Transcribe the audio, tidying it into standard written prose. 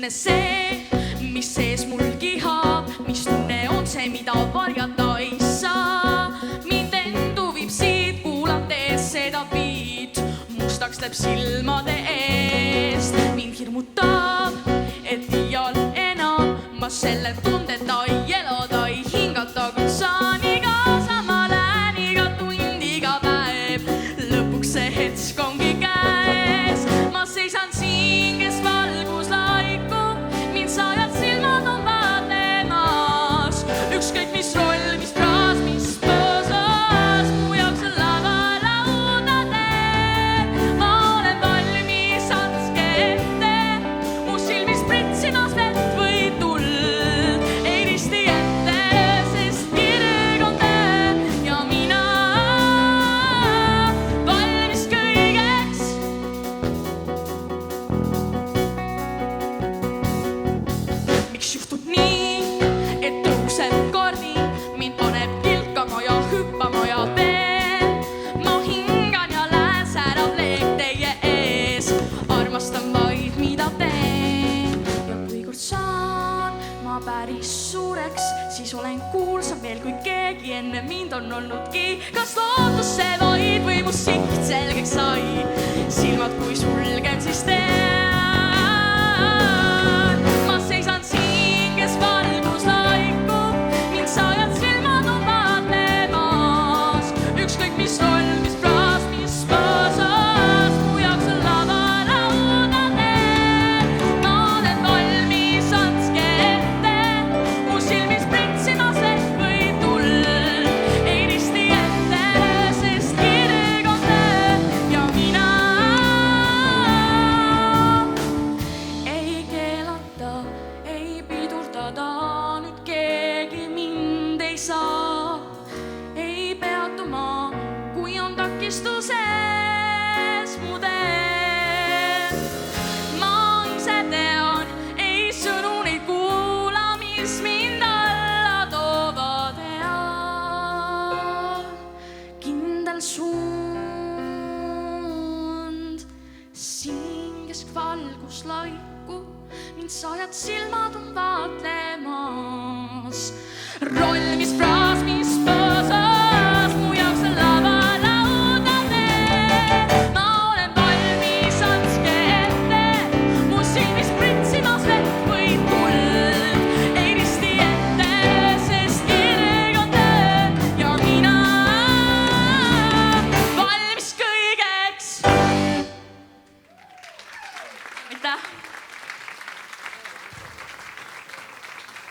tunne see, mis sees mul kihab, mis tunne on see, mida varjata ei saa. Mind endu viib siit, kuulates seda beat, mustaks läheb silmade eest. Mind hirmutab, et iial enam ma selle tundeta ei elada, ei hingata, kui saan iga sama lähen, iga tund, iga päev. Lõpuks see hetk ongi käes, ma seisan siin, kes valgus laikub, mind sajad silmad on vaatlemas. Ükskõik mis roll, mis fraas, mis põõsas, mu jaoks on laval lauda teeb. Ma olen valmis, andke ette, mu silmis pritsimas vett või tuld. Ei risti ette, sest kirg on töö ja mina valmis kõigeks. Miks juhtub nii, et tõuseb kordi, mind paneb kilkama ja hüppama ja teen. Ma hingan ja lähen, särav leek teie ees, armastan vaid, mida teen. Ja kui kord saan ma päris suureks, siis olen kuulsam veel kui keegi enne mind on olnudki. Kas lootus see vaid või mu siht selgeks sai, silmad kui sulgen, siis tean. Ma seisan siin, kes valgus laikub, mind sajad silmad on vaatlemas. Ükskõik mis roll, mis fraas, mis põõsas, mu jaoks on laval lauda teeb. Ma olen valmis, andke ette, mu silmis pritsimas vett või tuld. Ei risti ette, sest kirg on töö ja mina ei keelata, ei pidurdada, nüüd keegi mind ei saa. Ei peatuma, kui on takistuses mu tee. Ma ise tean, ei sõnu neid kuula, mis mind alla toovad ja kindel suund. Siin kesk valgus laikub, mind sajad silmad on vaatlemas.